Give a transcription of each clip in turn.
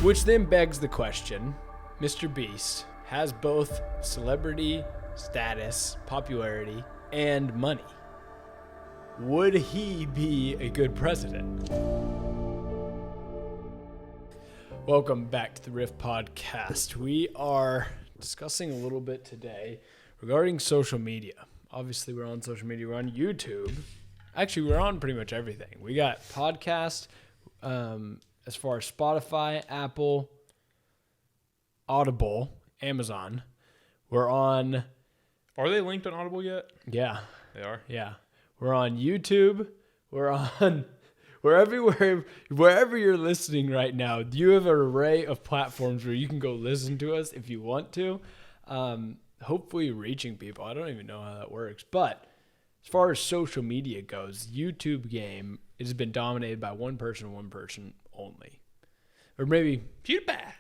Which then begs the question, MrBeast has both celebrity status, popularity, and money. Would he be a good president? Welcome back to the Riff Podcast. We are discussing a little bit today regarding social media. Obviously, we're on social media. We're on YouTube. Actually, we're on pretty much everything. We got podcasts as far as Spotify, Apple, Audible, Amazon. We're on... Are they linked on Audible yet? Yeah. They are? Yeah. We're on YouTube. We're on... We're everywhere. Wherever you're listening right now, you have an array of platforms where you can go listen to us if you want to. Hopefully reaching people. I don't even know how that works. But as far as social media goes, YouTube game has been dominated by one person only. Or maybe PewDiePie.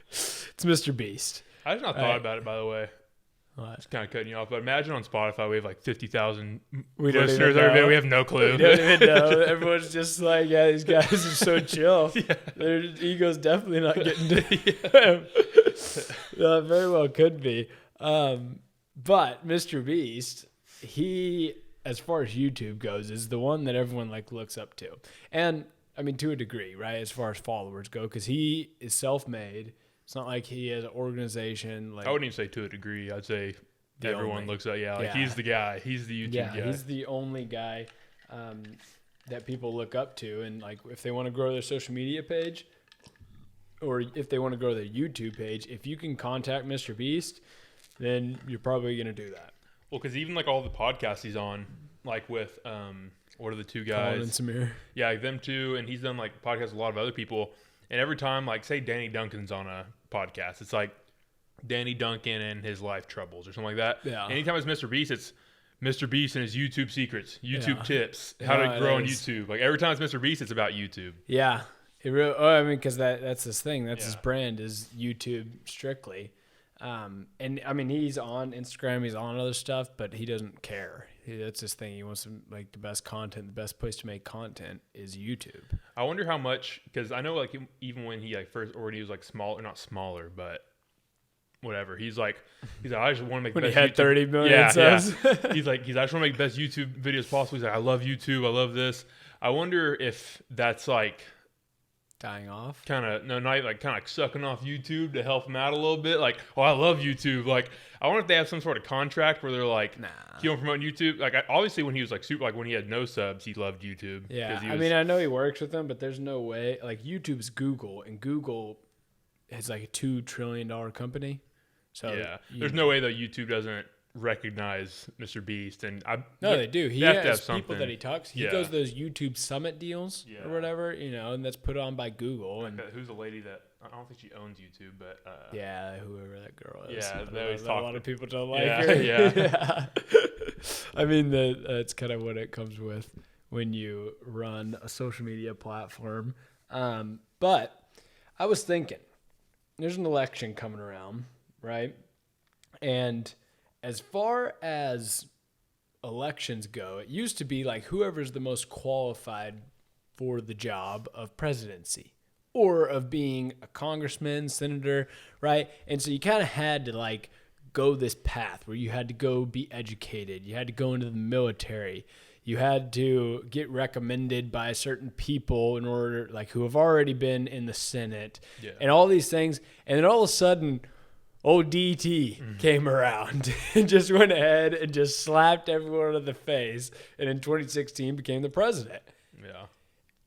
it's MrBeast. I just not thought about it, by the way. What? It's kind of cutting you off, but imagine on Spotify we have like 50,000 We don't listeners. even know. We have no clue. We don't even know. Everyone's just like, yeah, these guys are so chill. Yeah. Their ego's definitely not getting to yeah, very well could be. But MrBeast, he, as far as YouTube goes, is the one that everyone like looks up to. And I mean, to a degree, right? As far as followers go, because he is self-made. It's not like he has an organization. Like I wouldn't even say to a degree. I'd say everyone looks at, he's the guy. He's the YouTube guy. He's the only guy that people look up to. And like, if they want to grow their social media page or if they want to grow their YouTube page, if you can contact MrBeast, then you're probably going to do that. Well, because even like all the podcasts he's on, like with, what are the two guys? Colin and Samir. Yeah, like them two. And he's done like podcasts with a lot of other people. And every time, like, say Danny Duncan's on a podcast, it's like Danny Duncan and his life troubles or something like that. Yeah. Anytime it's MrBeast, it's MrBeast and his YouTube secrets, YouTube tips, how to grow on YouTube. Like, every time it's MrBeast, it's about YouTube. Yeah. It really, I mean, because that's his thing. That's his brand is YouTube strictly. And, I mean, he's on Instagram. He's on other stuff, but he doesn't care. That's his thing. He wants to make the best content. The best place to make content is YouTube. I wonder how much, because I know, like, even when he, like, first, or when he was, like, small, or not smaller, but whatever. He's like, I just want to make the best When he had 30 million subs. Yeah. He's like, I just want to make the best YouTube videos possible. He's like, I love YouTube. I love this. I wonder if that's, like... Dying off? Kind of sucking off YouTube to help him out a little bit. Like, oh, I love YouTube. Like, I wonder if they have some sort of contract where they're like, nah, you don't promote YouTube. Like, obviously when he was like super, like when he had no subs, he loved YouTube. Yeah, I mean, I know he works with them, but there's no way. Like, YouTube's Google, and Google is like a $2 trillion company. So yeah, there's no way that YouTube doesn't recognize MrBeast, and they do. He has has to have people something. that he talks. He goes to those YouTube Summit deals or whatever, and that's put on by Google. And who's the lady that I don't think she owns YouTube, but whoever that girl is. Yeah, a lot of people don't like yeah, her. Yeah. I mean, that's kind of what it comes with when you run a social media platform. But I was thinking, there's an election coming around, right? And as far as elections go, it used to be like whoever's the most qualified for the job of presidency or of being a congressman, senator, right? And so you kind of had to like go this path where you had to go be educated. You had to go into the military. You had to get recommended by certain people in order, like who have already been in the Senate and all these things. And then all of a sudden, old DT came around and just went ahead and just slapped everyone in the face. And in 2016 became the president. Yeah.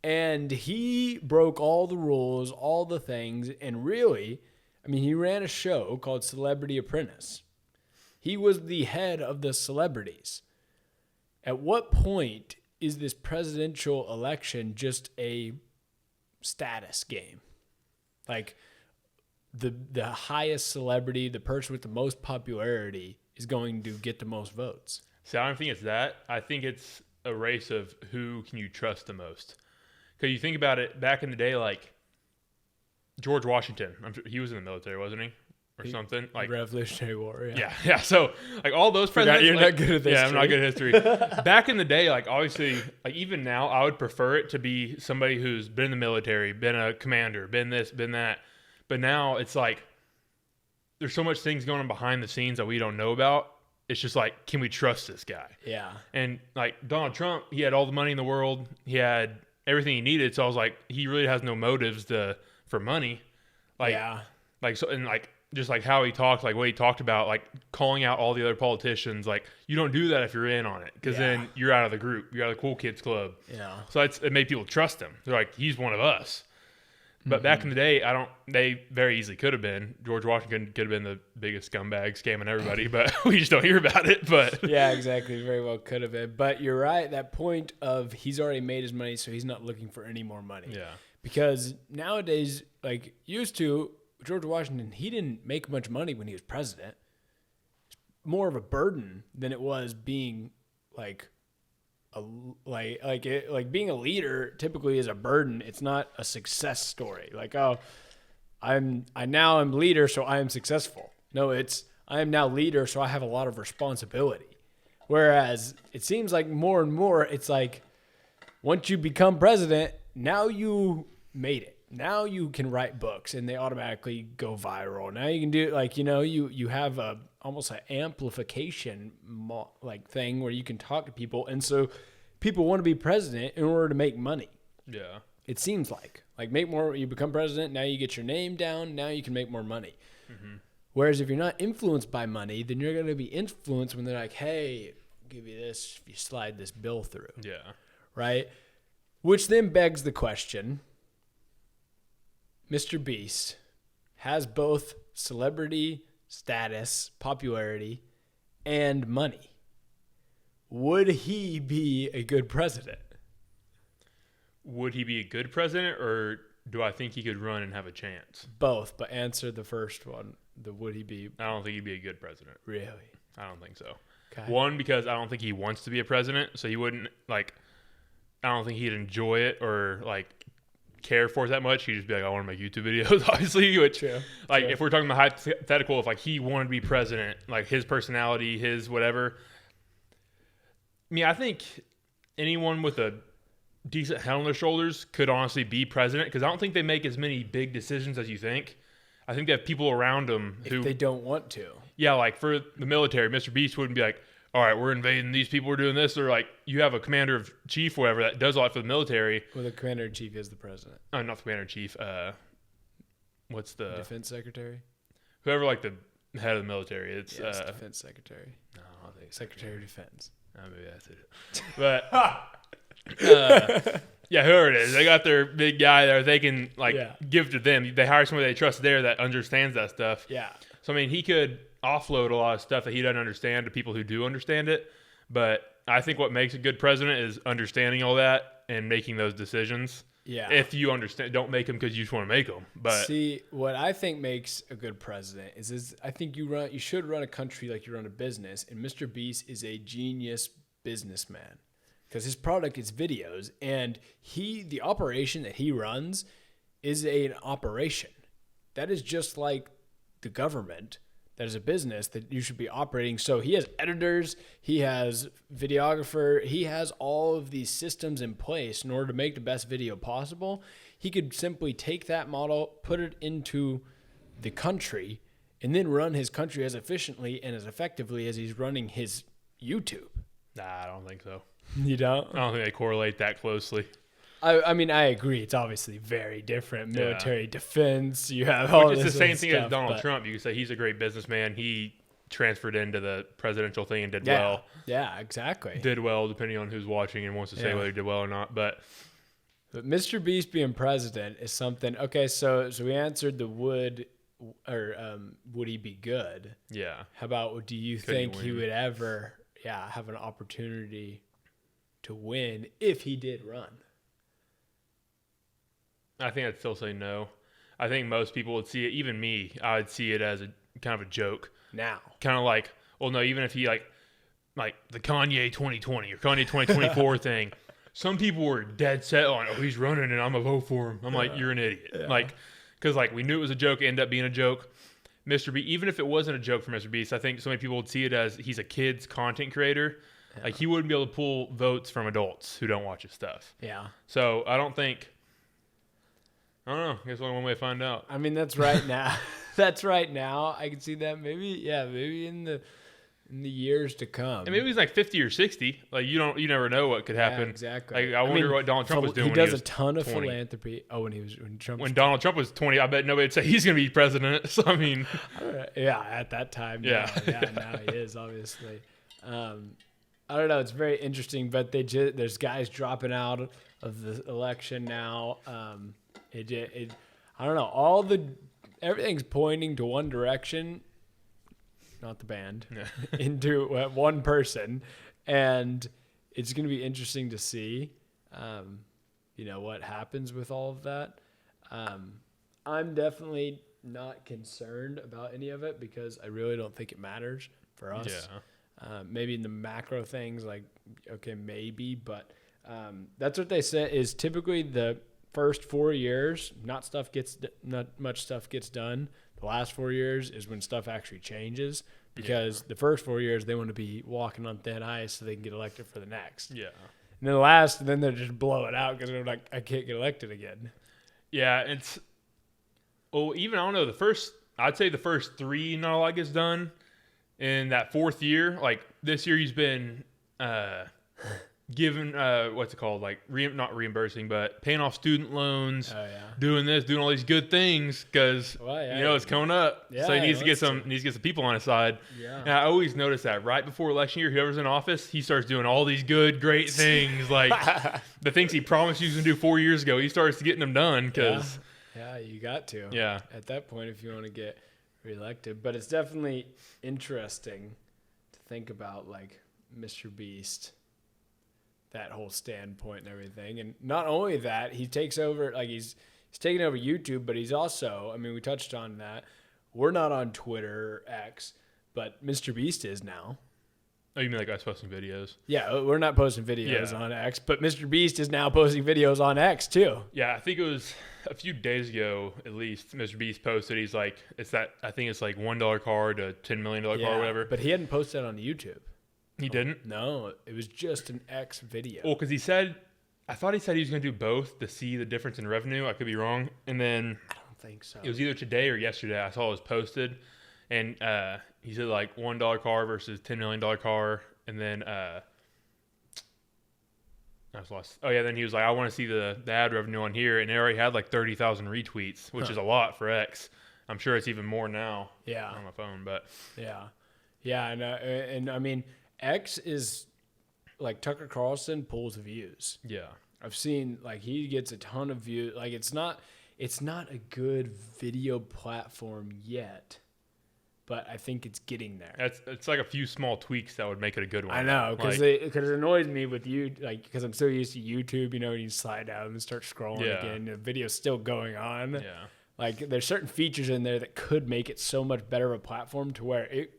And he broke all the rules, all the things. And really, I mean, he ran a show called Celebrity Apprentice. He was the head of the celebrities. At what point is this presidential election just a status game? Like, the highest celebrity, the person with the most popularity is going to get the most votes. See, I don't think it's that. I think it's a race of who can you trust the most. Because you think about it, back in the day, like George Washington, he was in the military, wasn't he? or something. Like Revolutionary War. Yeah. So like all those presidents, you're not good at history. Yeah, I'm not good at history. Back in the day, like obviously, like even now, I would prefer it to be somebody who's been in the military, been a commander, been this, been that. But now it's like there's so much things going on behind the scenes that we don't know about. It's just like, can we trust this guy? Yeah. And like Donald Trump, he had all the money in the world. He had everything he needed. So I was like, he really has no motives for money. Like, like, so, and like, just like how he talked, like what he talked about, like calling out all the other politicians. Like, you don't do that if you're in on it, because then you're out of the group. You're out of the cool kids club. Yeah. So it made people trust him. They're like, he's one of us. But back in the day, they very easily could have been. George Washington could have been the biggest scumbag scamming everybody, but we just don't hear about it. But yeah, exactly. Very well could have been. But you're right. That point of he's already made his money, so he's not looking for any more money. Yeah. Because nowadays, like used to, George Washington, he didn't make much money when he was president. It's more of a burden than it was being like being a leader typically is a burden. It's not a success story. Like, oh, I'm leader, so I am successful. No, it's I am now leader, so I have a lot of responsibility. Whereas it seems like more and more, it's like once you become president, now you made it. Now you can write books and they automatically go viral. Now you can do like, you have almost an amplification like thing where you can talk to people. And so people want to be president in order to make money. Yeah. It seems like make more, you become president. Now you get your name down. Now you can make more money. Mm-hmm. Whereas if you're not influenced by money, then you're going to be influenced when they're like, hey, I'll give you this if you slide this bill through. Yeah. Right. Which then begs the question, MrBeast has both celebrity status, popularity, and money. Would he be a good president? Would he be a good president, or do I think he could run and have a chance? Both, but answer the first one. Would he be? I don't think he'd be a good president. Really? I don't think so. Okay. One, because I don't think he wants to be a president, so he wouldn't I don't think he'd enjoy it or care for it that much. He'd just be like, I want to make YouTube videos, obviously. Which, True. if we're talking about hypothetical, if he wanted to be president, his personality, his whatever. I mean, I think anyone with a decent head on their shoulders could honestly be president, because I don't think they make as many big decisions as you think. I think they have people around them who if they don't want to. Yeah, like for the military, MrBeast wouldn't be like, all right, we're invading these people, we're doing this. Or you have a commander of chief, whatever, that does a lot for the military. Well, the commander in chief is the president. Oh, not the commander in chief. What's the defense secretary? Whoever the head of the military. It's defense secretary. No, I think Secretary of Defense. Maybe that's it. But yeah, whoever it is, they got their big guy there. They can give to them. They hire somebody they trust there that understands that stuff. Yeah. So I mean, he could offload a lot of stuff that he doesn't understand to people who do understand it. But I think what makes a good president is understanding all that and making those decisions. Yeah. If you understand, don't make them because you just want to make them. But see, what I think makes a good president is I think you should run a country like you run a business. And MrBeast is a genius businessman because his product is videos, and the operation that he runs is an operation that is just like the government. That is a business that you should be operating. So he has editors, he has videographer, he has all of these systems in place in order to make the best video possible. He could simply take that model, put it into the country, and then run his country as efficiently and as effectively as he's running his YouTube. Nah, I don't think so. You don't? I don't think they correlate that closely. I mean, I agree. It's obviously very different. Military defense, you have all this. It's the same thing stuff, as Donald Trump. You could say he's a great businessman. He transferred into the presidential thing and did well. Yeah, exactly. Did well, depending on who's watching and wants to say whether he did well or not. But MrBeast being president is something. Okay, so we answered the would he be good? Yeah. How about do you think he would ever have an opportunity to win if he did run? I think I'd still say no. I think most people would see it, even me, I would see it as a kind of a joke. Now. Kind of like, well, no, even if he like the Kanye 2020 or Kanye 2024 thing, some people were dead set on, oh, he's running and I'm going to vote for him. I'm like, you're an idiot. Yeah. Because we knew it was a joke, it ended up being a joke. MrBeast, even if it wasn't a joke for MrBeast, I think so many people would see it as he's a kid's content creator. Yeah. Like he wouldn't be able to pull votes from adults who don't watch his stuff. Yeah. So I don't know. I guess only one way to find out. I mean, that's right now. That's right now. I can see that maybe in the years to come. And maybe he's like 50 or 60. Like you never know what could happen. Yeah, exactly. Like, I wonder what Donald Trump was doing. He does a ton of philanthropy. Oh, when Donald Trump was 20, I bet nobody'd say he's going to be president. So I mean, yeah, at that time. Yeah, now he is obviously. I don't know. It's very interesting, but there's guys dropping out of the election now. I don't know. Everything's pointing to one direction, not the band, into one person, and it's going to be interesting to see, what happens with all of that. I'm definitely not concerned about any of it because I really don't think it matters for us. Yeah. Maybe in the macro things, like okay, maybe, but that's what they say is typically the first 4 years, not much stuff gets done. The last 4 years is when stuff actually changes because the first 4 years they want to be walking on thin ice so they can get elected for the next. Yeah. And then they're just blow it out because they're like, I can't get elected again. Yeah, even I don't know, I'd say the first 3 not a lot gets done. In that 4th year, like this year he's been given what's it called, like not reimbursing but paying off student loans, doing all these good things because it's coming up, so he needs to get some people on his side. And I always notice that right before election year, whoever's in office, he starts doing all these great things, like the things he promised he was gonna do 4 years ago, he starts getting them done because you got to at that point if you want to get reelected. But it's definitely interesting to think about, like MrBeast, that whole standpoint and everything. And not only that, he takes over, like he's taking over YouTube, but he's also, I mean, we touched on that. We're not on Twitter or X, but MrBeast is now. Oh, you mean like us posting videos? Yeah, we're not posting videos on X, but MrBeast is now posting videos on X too. Yeah, I think it was a few days ago, at least, MrBeast posted, he's like, I think it's like $1 card, a $10 million card, or whatever. But he hadn't posted on YouTube. He didn't? No, it was just an X video. Well, because I thought he said he was going to do both to see the difference in revenue. I could be wrong. And then I don't think so. It was either today or yesterday. I saw it was posted. And he said like $1 car versus $10 million car. And then I was lost. Oh, yeah. Then he was like, I want to see the ad revenue on here. And it already had like 30,000 retweets, which is a lot for X. I'm sure it's even more now on my phone. But yeah. And I mean, X is like Tucker Carlson pulls views. Yeah. I've seen like he gets a ton of views. Like it's not a good video platform yet, but I think it's getting there. It's like a few small tweaks that would make it a good one. I know, because it annoys me with you, like because I'm so used to YouTube, and you slide down and start scrolling again, the video's still going on. Yeah. Like there's certain features in there that could make it so much better of a platform to where it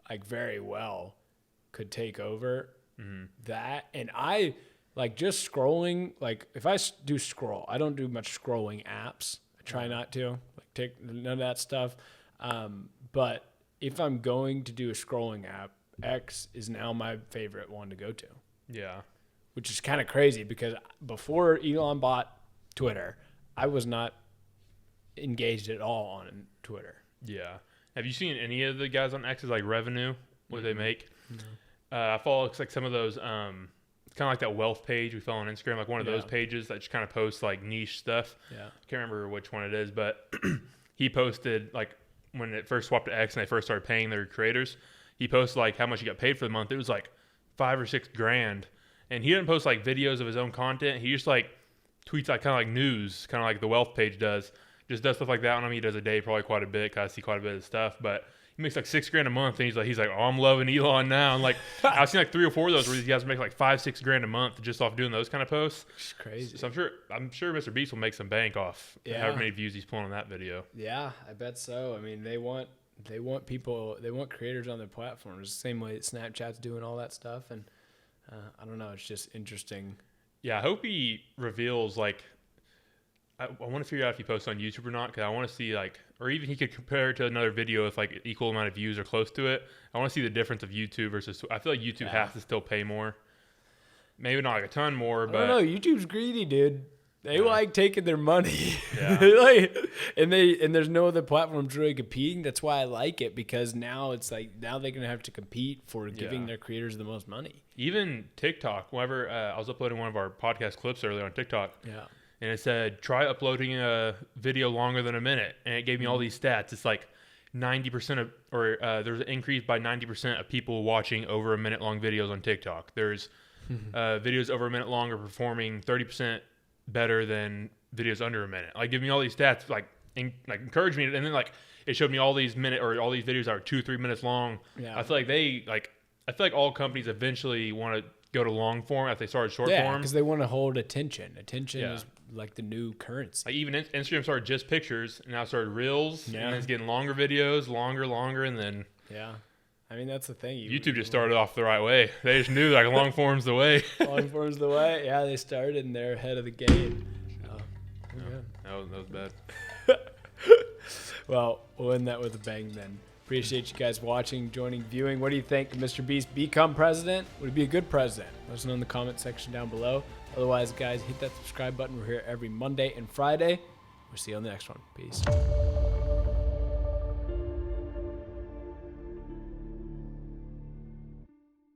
like very well could take over that. And I like just scrolling, like if I do scroll, I don't do much scrolling apps. I try not to, like take none of that stuff. But if I'm going to do a scrolling app, X is now my favorite one to go to. Yeah. Which is kind of crazy because before Elon bought Twitter, I was not engaged at all on Twitter. Yeah. Have you seen any of the guys on X's like revenue, what they make? No. I follow like some of those, it's kind of like that wealth page we follow on Instagram, like one of those pages that just kind of posts like niche stuff. Yeah. Can't remember which one it is, but he posted like when it first swapped to X and they first started paying their creators, he posted like how much he got paid for the month. It was like $5,000 or $6,000. And he didn't post like videos of his own content. He just like tweets like kind of like news, kind of like the wealth page does. Just does stuff like that. I mean, he does a day probably quite a bit because I see quite a bit of stuff, but he makes like $6,000 a month, and he's like, oh, I'm loving Elon now. And like, I've seen like 3 or 4 of those where these guys make like $5,000-$6,000 a month just off doing those kind of posts. It's crazy. So I'm sure MrBeast will make some bank off however many views he's pulling on that video. Yeah, I bet so. I mean, they want people, they want creators on their platforms the same way that Snapchat's doing all that stuff. And I don't know, it's just interesting. Yeah, I hope he reveals like I want to figure out if he posts on YouTube or not, because I want to see like, or even he could compare it to another video with like equal amount of views or close to it. I want to see the difference of YouTube versus. I feel like YouTube has to still pay more. Maybe not like a ton more, but I don't know. YouTube's greedy, dude. They like taking their money. Yeah. Like, and there's no other platforms really competing. That's why I like it, because now it's like now they're gonna have to compete for giving their creators the most money. Even TikTok. Whenever I was uploading one of our podcast clips earlier on TikTok, and it said try uploading a video longer than a minute, and it gave me all these stats. It's like 90% of, or there's an increase by 90% of people watching over a minute long videos on TikTok. There's videos over a minute long are performing 30% better than videos under a minute. Like, give me all these stats, like encourage me, and then like it showed me all these all these videos that are 2-3 minutes long. I feel like I feel like all companies eventually want to go to long form after they started short form, because they want to hold attention. Attention is like the new currency. Like even Instagram started just pictures, and now it started reels, and then it's getting longer videos, longer, and then I mean, that's the thing. YouTube just started off the right way. They just knew like long form's the way. Long form's the way. Yeah, they started and they're ahead of the game. That was bad. Well, we'll end that with a bang then. Appreciate you guys watching, joining, viewing. What do you think? Could Mr. Beast become president? Would he be a good president? Let us know in the comment section down below. Otherwise, guys, hit that subscribe button. We're here every Monday and Friday. We'll see you on the next one. Peace.